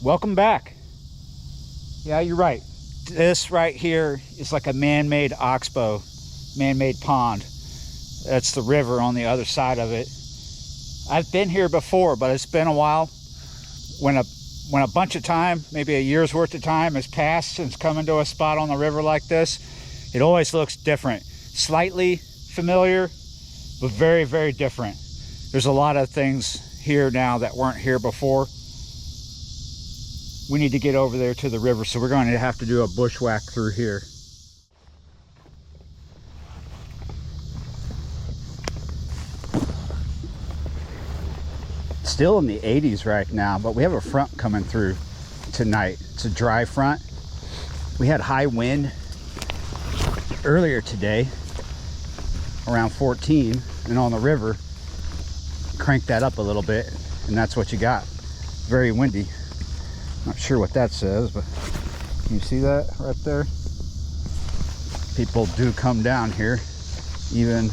Welcome back. Yeah, you're right. This right here is like a man-made oxbow, man-made pond. That's the river on the other side of it. I've been here before, but it's been a while. When a bunch of time, maybe a year's worth of time has passed since coming to a spot on the river like this, it always looks different. Slightly familiar, but very, very different. There's a lot of things here now that weren't here before. We need to get over there to the river, so we're going to have to do a bushwhack through here. Still in the 80s right now, but we have a front coming through tonight. It's a dry front. We had high wind earlier today, around 14, and on the river, cranked that up a little bit, and that's what you got. Very windy. Not sure what that says, but can you see that right there? People do come down here, even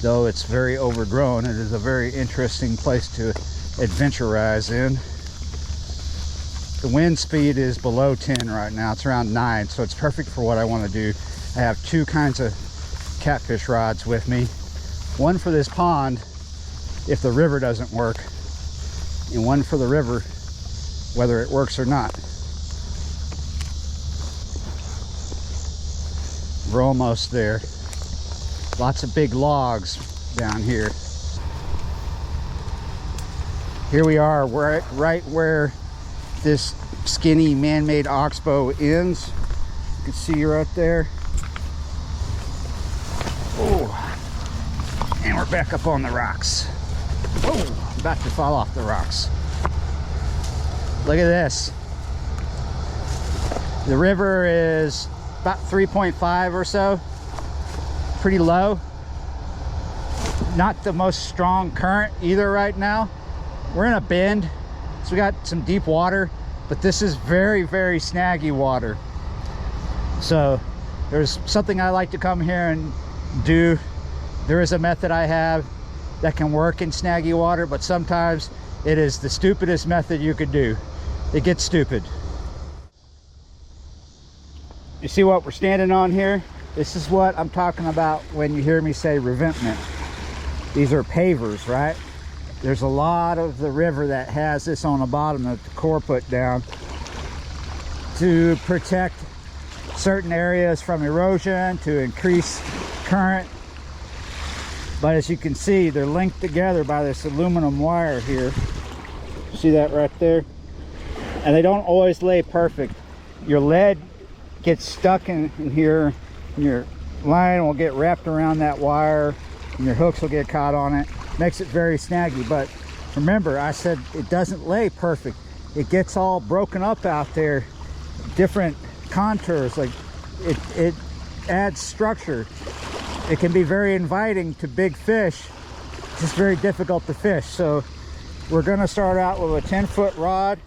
though it's very overgrown. It is a very interesting place to adventurize in. The wind speed is below 10 right now. It's around 9, so it's perfect for what I want to do. I have two kinds of catfish rods with me. One for this pond, if the river doesn't work, and one for the river, whether it works or not. We're almost there. Lots of big logs down here. Here we are, we're right where this skinny man-made oxbow ends. You can see right there. Oh, and we're back up on the rocks. Oh, I'm about to fall off the rocks. Look at this. The river is about 3.5 or so. Pretty low. Not the most strong current either right now. We're in a bend, so we got some deep water, but this is very, very snaggy water. So there's something I like to come here and do. There is a method I have that can work in snaggy water, but sometimes it is the stupidest method you could do. It gets stupid. You see what we're standing on here? This is what I'm talking about when you hear me say revetment. These are pavers, right? There's a lot of the river that has this on the bottom that the Corps put down to protect certain areas from erosion, to increase current. But as you can see, they're linked together by this aluminum wire here. See that right there? And they don't always lay perfect. Your lead gets stuck in here, and your line will get wrapped around that wire, and your hooks will get caught on it. Makes it very snaggy. But remember, I said it doesn't lay perfect. It gets all broken up out there, different contours. Like it adds structure. It can be very inviting to big fish, just very difficult to fish. So we're going to start out with a 10-foot rod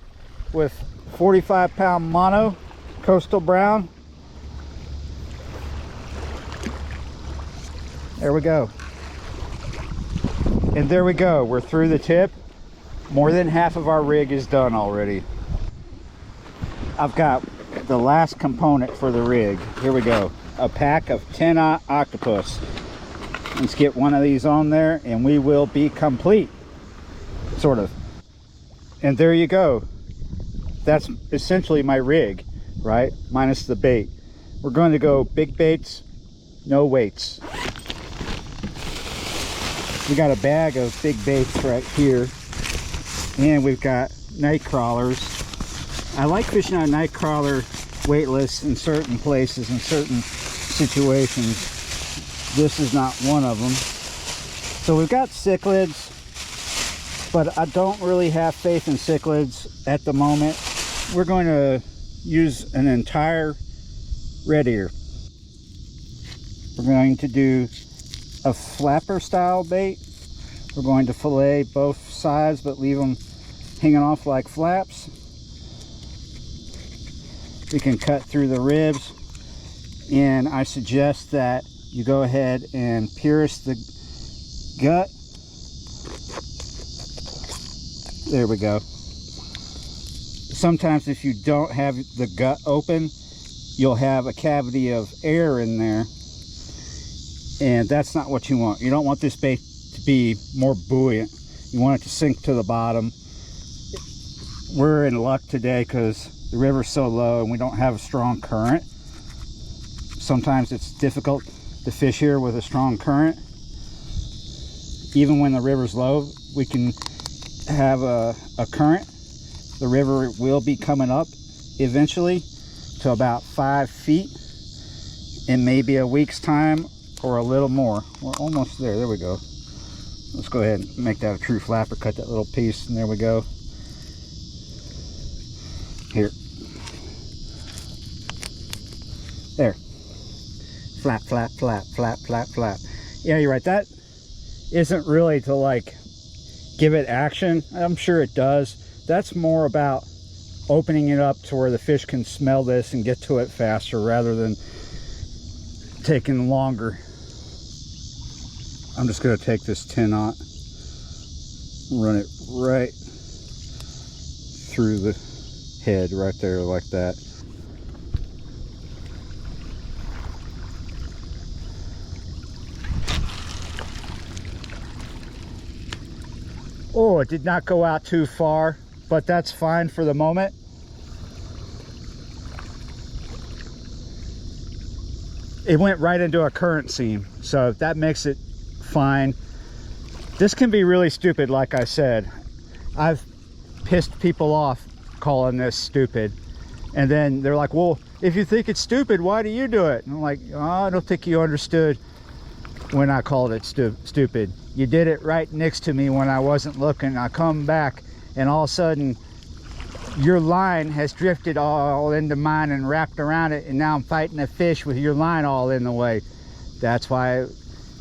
with 45-pound mono coastal brown. There we go. And there we go. We're through the tip. More than half of our rig is done already. I've got the last component for the rig. Here we go. A pack of 10 octopus. Let's get one of these on there and we will be complete. Sort of. And there you go. That's essentially my rig, right? Minus the bait. We're going to go big baits, no weights. We got a bag of big baits right here, and we've got night crawlers. I like fishing on night crawler weightless in certain places, in certain situations. This is not one of them. So we've got cichlids, but I don't really have faith in cichlids at the moment. We're going to use an entire red ear. We're going to do a flapper style bait. We're going to fillet both sides but leave them hanging off like flaps. We can cut through the ribs, and I suggest that you go ahead and pierce the gut. There we go. sometimes if you don't have the gut open, you'll have a cavity of air in there, and that's not what you want. You don't want this bait to be more buoyant. You want it to sink to the bottom. We're in luck today because the river's so low and we don't have a strong current. Sometimes it's difficult to fish here with a strong current. Even when the river's low, we can have a current. The river will be coming up eventually to about 5 feet in maybe a week's time or a little more. We're almost there. There we go. Let's go ahead and make that a true flapper. Cut that little piece, and there we go. Here. There. Flap, flap, flap, flap, flap, flap. Yeah, you're right. That isn't really to like give it action. I'm sure it does. That's more about opening it up to where the fish can smell this and get to it faster rather than taking longer. I'm just going to take this 10-aught, run it right through the head right there like that. Oh, it did not go out too far, but that's fine for the moment. It went right into a current seam, so that makes it fine. This can be really stupid, like I said. I've pissed people off calling this stupid, and then they're like, well, if you think it's stupid, why do you do it? And I'm like, oh, I don't think you understood when I called it stupid. You did it right next to me when I wasn't looking. I come back and all of a sudden your line has drifted all into mine and wrapped around it, and now I'm fighting a fish with your line all in the way. That's why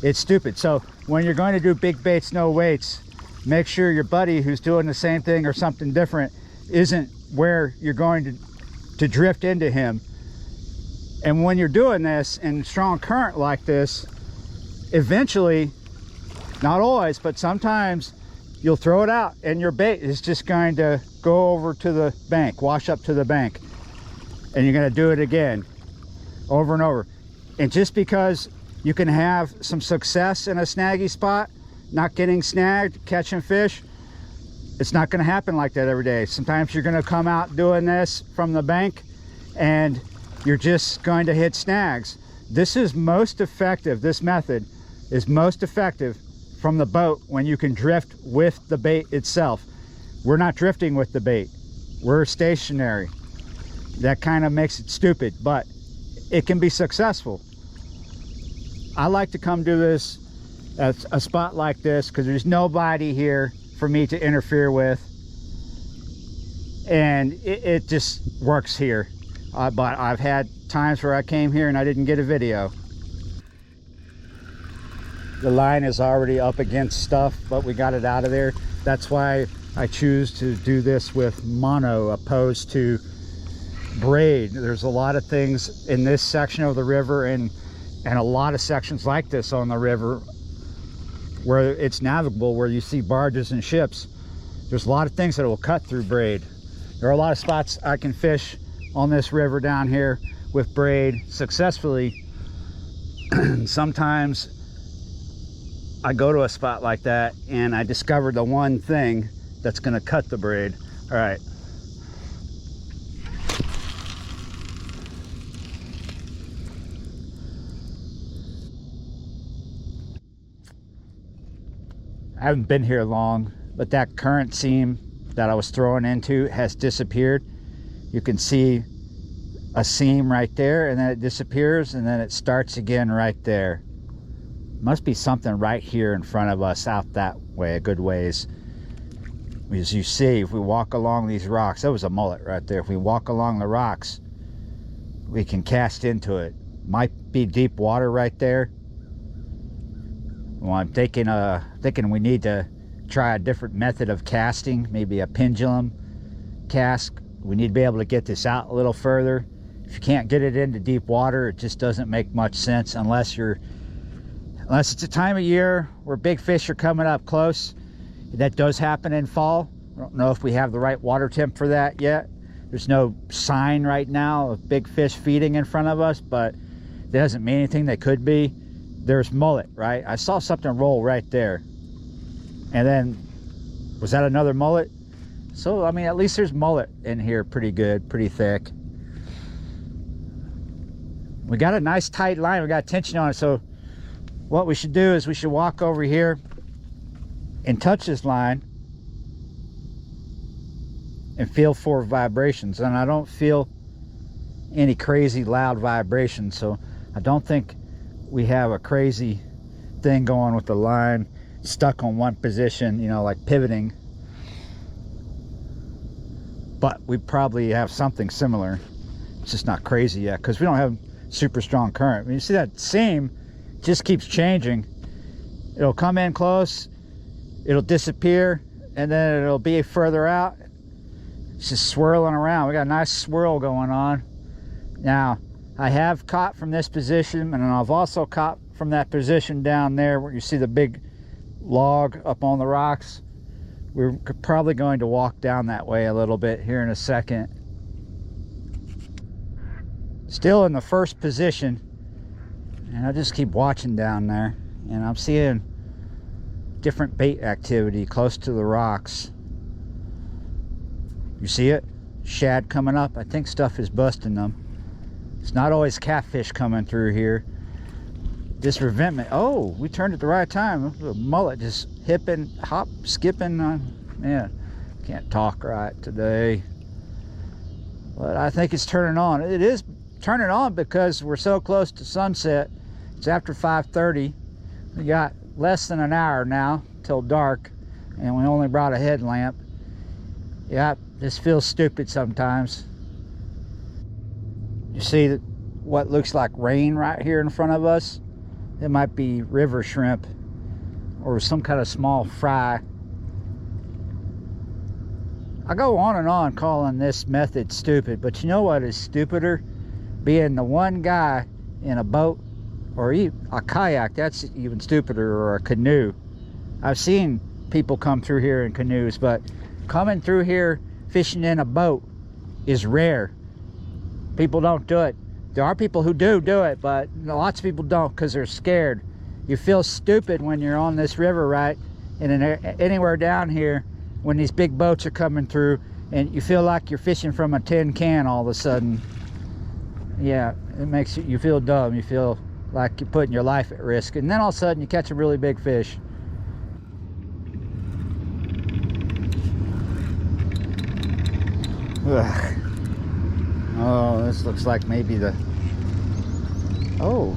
it's stupid. So when you're going to do big baits, no weights, make sure your buddy who's doing the same thing or something different isn't where you're going to drift into him. And when you're doing this in strong current like this, eventually, not always, but sometimes you'll throw it out and your bait is just going to go over to the bank, wash up to the bank, and you're going to do it again over and over. And just because you can have some success in a snaggy spot, not getting snagged, catching fish, it's not going to happen like that every day. Sometimes you're going to come out doing this from the bank and you're just going to hit snags. This is most effective. This method is most effective from the boat when you can drift with the bait itself. We're not drifting with the bait. We're stationary. That kind of makes it stupid, but it can be successful. I like to come do this at a spot like this because there's nobody here for me to interfere with, and it just works here. But I've had times where I came here and I didn't get a video. The line is already up against stuff, but we got it out of there. That's why I choose to do this with mono opposed to braid. There's a lot of things in this section of the river and a lot of sections like this on the river where it's navigable, where you see barges and ships. There's a lot of things that will cut through braid. There are a lot of spots I can fish on this river down here with braid successfully. Sometimes I go to a spot like that and I discover the one thing that's going to cut the braid. All right. I haven't been here long, but that current seam that I was throwing into has disappeared. You can see a seam right there, and then it disappears, and then it starts again right there. Must be something right here in front of us out that way a good ways. As you see, if we walk along these rocks, that was a mullet right there. If we walk along the rocks, we can cast into it. Might be deep water right there. Well, I'm thinking we need to try a different method of casting, maybe a pendulum cast. We need to be able to get this out a little further. If you can't get it into deep water, it just doesn't make much sense unless it's a time of year where big fish are coming up close. That does happen in fall. I don't know if we have the right water temp for that yet, There's no sign right now of big fish feeding in front of us, but that doesn't mean anything. They could be. There's mullet, right? I saw something roll right there. And then, was that another mullet? So, I mean, at least there's mullet in here pretty good, pretty thick. We got a nice tight line. We got tension on it. So what we should do is we should walk over here and touch this line and feel for vibrations. And I don't feel any crazy loud vibrations. So I don't think we have a crazy thing going with the line stuck on one position, you know, like pivoting. But we probably have something similar. It's just not crazy yet because we don't have super strong current. When you see that seam just keeps changing, it'll come in close, it'll disappear, and then it'll be further out. It's just swirling around. We got a nice swirl going on. Now, I have caught from this position, and I've also caught from that position down there where you see the big log up on the rocks. We're probably going to walk down that way a little bit here in a second. Still in the first position, and I just keep watching down there, and I'm seeing different bait activity close to the rocks. You see it? Shad coming up. I think stuff is busting them. It's not always catfish coming through here. This revetment. Oh, we turned at the right time. The mullet just hipping, hop, skipping. Man, can't talk right today. But I think it's turning on. It is turning on because we're so close to sunset. It's after 5:30. We got less than an hour now till dark, and we only brought a headlamp. Yeah, this feels stupid sometimes. You see what looks like rain right here in front of us? It might be river shrimp or some kind of small fry. I go on and on calling this method stupid, but you know what is stupider? Being the one guy in a boat or a kayak. That's even stupider, or a canoe. I've seen people come through here in canoes, but coming through here fishing in a boat is rare. People don't do it. There are people who do it, but lots of people don't because they're scared. You feel stupid when you're on this river, right? And anywhere down here when these big boats are coming through, and you feel like you're fishing from a tin can all of a sudden. Yeah, it makes you feel dumb. You feel like you're putting your life at risk, and then all of a sudden you catch a really big fish. Ugh. Oh, this looks like maybe the... Oh,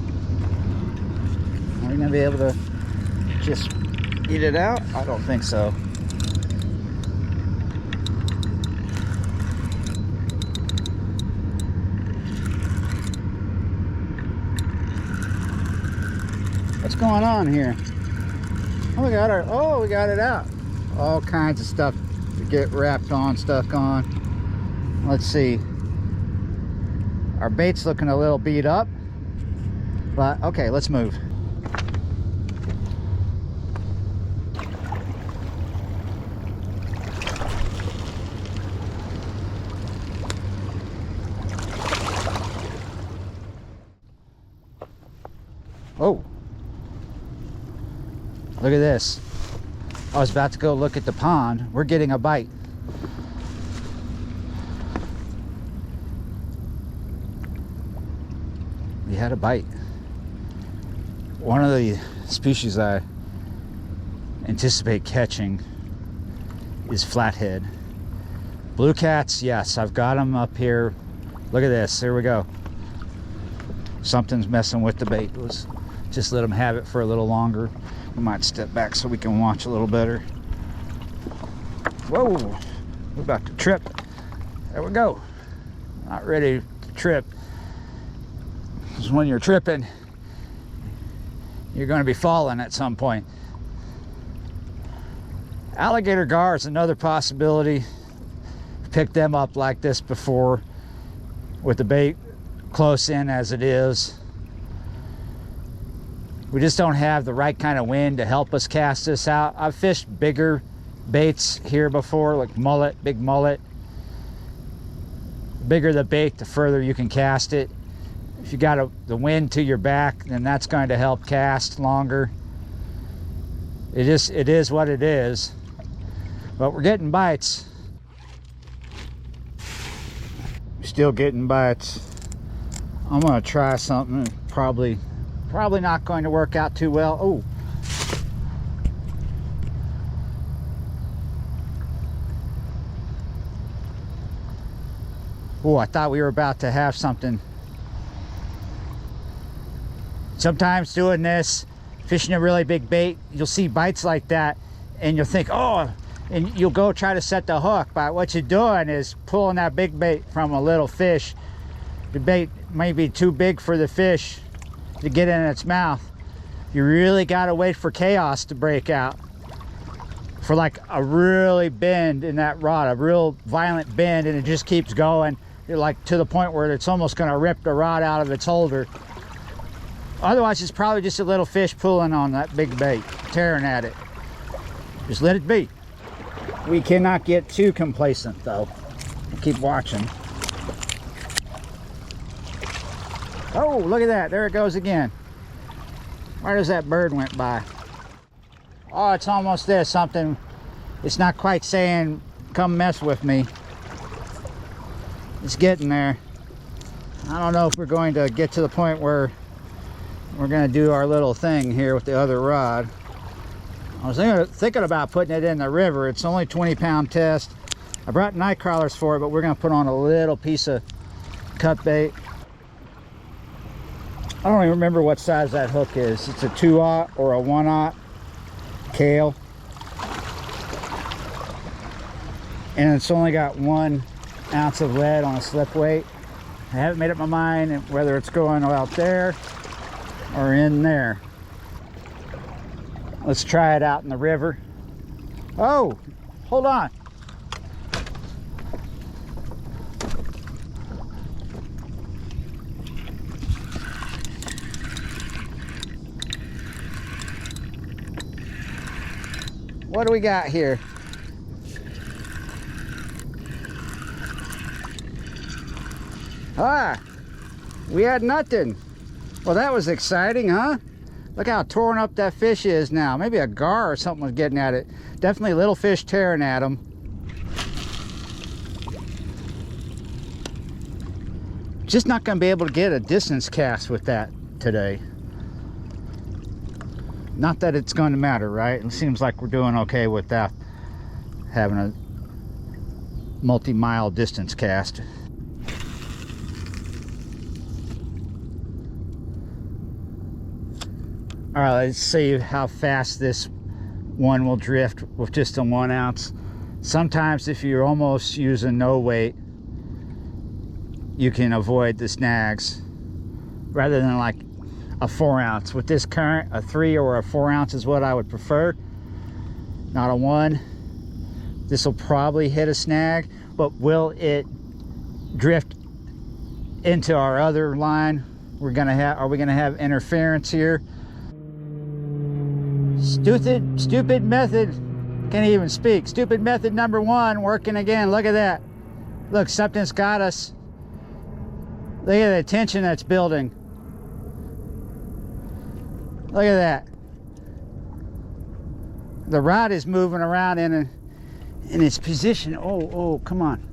are we gonna be able to just eat it out? I don't think so. What's going on here? Oh, we got it out. All kinds of stuff to get wrapped on, stuck on. Let's see. Our bait's looking a little beat up, but okay, let's move. Oh, look at this. I was about to go look at the pond. We're getting a bite. We had a bite. One of the species I anticipate catching is flathead. Blue cats, yes, I've got them up here. Look at this, here we go. Something's messing with the bait. Let's just let them have it for a little longer. We might step back so we can watch a little better. Whoa, we're about to trip. There we go. Not ready to trip. Because when you're tripping, you're going to be falling at some point. Alligator gar is another possibility. Picked them up like this before with the bait close in as it is. We just don't have the right kind of wind to help us cast this out. I've fished bigger baits here before, like mullet, big mullet. bigger the bait, the further you can cast it. If you got the wind to your back, then that's going to help cast longer. It is what it is. But we're getting bites. Still getting bites. I'm gonna try something. Probably not going to work out too well. Oh. Oh, I thought we were about to have something. Sometimes doing this, fishing a really big bait, you'll see bites like that and you'll think, oh, and you'll go try to set the hook, but what you're doing is pulling that big bait from a little fish. The bait may be too big for the fish to get in its mouth. You really got to wait for chaos to break out, for like a really bend in that rod, a real violent bend, and it just keeps going. You're like to the point where it's almost going to rip the rod out of its holder. Otherwise, it's probably just a little fish pulling on that big bait, tearing at it. Just let it be. We cannot get too complacent though. We'll keep watching. Oh, look at that. There it goes again. Where does that bird went by? Oh, it's almost there. Something. It's not quite saying, come mess with me. It's getting there. I don't know if we're going to get to the point where we're going to do our little thing here with the other rod. I was thinking about putting it in the river. It's only 20-pound test. I brought night crawlers for it, but we're going to put on a little piece of cut bait. I don't even remember what size that hook is. It's a 2/0 or a 1/0 Kale. And it's only got 1 ounce of lead on a slip weight. I haven't made up my mind whether it's going out there or in there. Let's try it out in the river. Oh, hold on. What do we got here? Ah, we had nothing. Well, that was exciting, huh? Look how torn up that fish is now. Maybe a gar or something was getting at it. Definitely little fish tearing at him. Just not going to be able to get a distance cast with that today. Not that it's going to matter, right? It seems like we're doing okay without having a multi-mile distance cast. All right, let's see how fast this one will drift with just a 1 ounce. Sometimes if you're almost using no weight, you can avoid the snags rather than like a 4 ounce. With this current, a 3 or a 4 ounce is what I would prefer, not a 1. This will probably hit a snag, but will it drift into our other line? Are we gonna have interference here? Stupid method, can't even speak. Stupid method number 1 working again. Look at that. Look, something's got us. Look at the tension that's building. Look at that. The rod is moving around in its position. Oh, come on.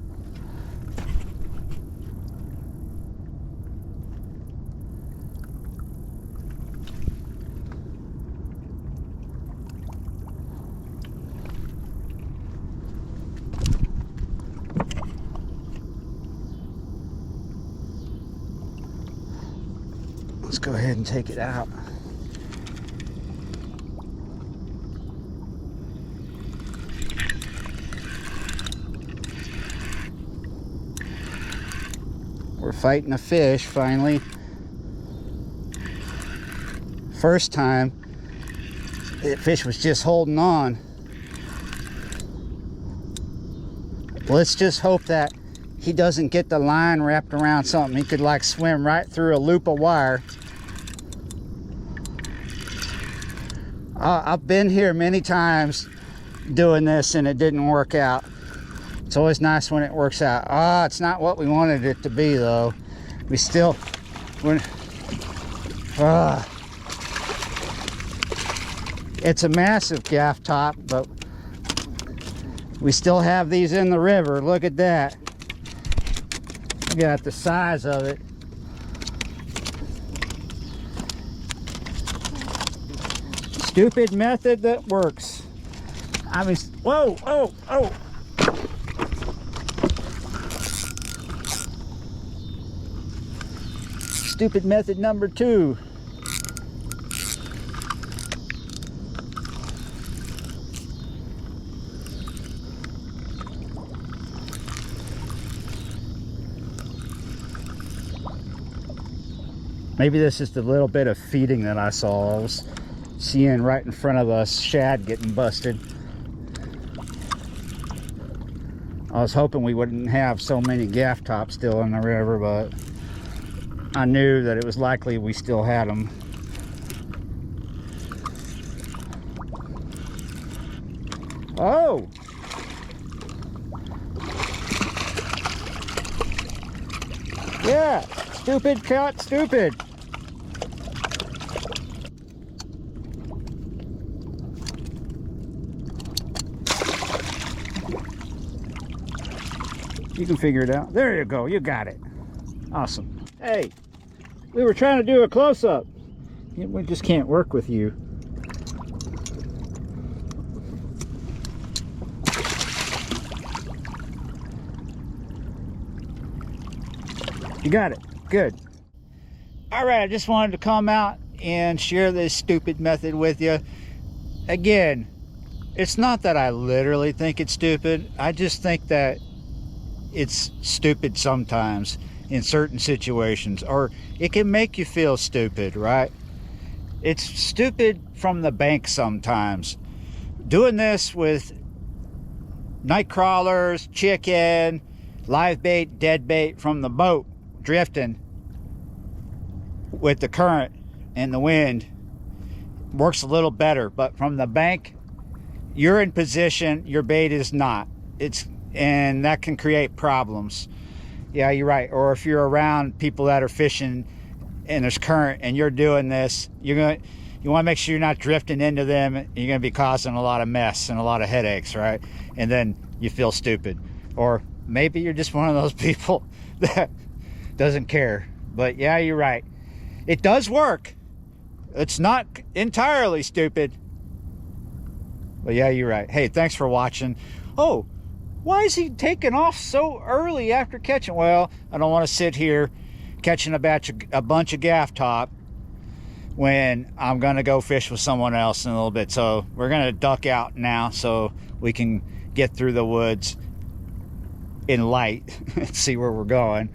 Let's go ahead and take it out. We're fighting a fish finally. First time, the fish was just holding on. Let's just hope that he doesn't get the line wrapped around something. He could like swim right through a loop of wire. I've been here many times doing this and it didn't work out. It's always nice when it works out. Ah, it's not what we wanted it to be though. We still, it's a massive gaff top, but we still have these in the river. Look at that. Look at the size of it. Stupid method that works. I mean, whoa, oh, oh. Stupid method number 2. Maybe this is the little bit of feeding that I saw. I was seeing right in front of us shad getting busted. I was hoping we wouldn't have so many gaff tops still in the river, but I knew that it was likely we still had them. Oh! Yeah! Stupid cat, stupid! You can figure it out. There you go, you got it. Awesome. Hey, we were trying to do a close-up. We just can't work with you. You got it. Good. All right, I just wanted to come out and share this stupid method with you. Again, it's not that I literally think it's stupid. I just think that it's stupid sometimes in certain situations, or it can make you feel stupid, right? It's stupid from the bank sometimes. Doing this with night crawlers, chicken, live bait, dead bait from the boat, drifting with the current and the wind works a little better, but from the bank, you're in position, your bait is not. And that can create problems. Yeah, you're right. Or if you're around people that are fishing and there's current and you're doing this, you want to make sure you're not drifting into them. You're going to be causing a lot of mess and a lot of headaches, right? And then you feel stupid. Or maybe you're just one of those people that doesn't care. But yeah, you're right. It does work. It's not entirely stupid. But yeah, you're right. Hey, thanks for watching. Oh, why is he taking off so early after catching? Well, I don't want to sit here catching a bunch of gaff top when I'm going to go fish with someone else in a little bit. So we're going to duck out now so we can get through the woods in light and see where we're going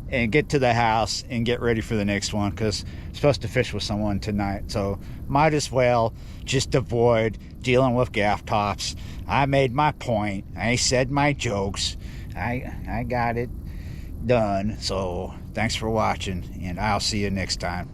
and get to the house and get ready for the next one, because I'm supposed to fish with someone tonight. So might as well just avoid dealing with gaff tops. I made my point. I said my jokes. I got it done. So thanks for watching, and I'll see you next time.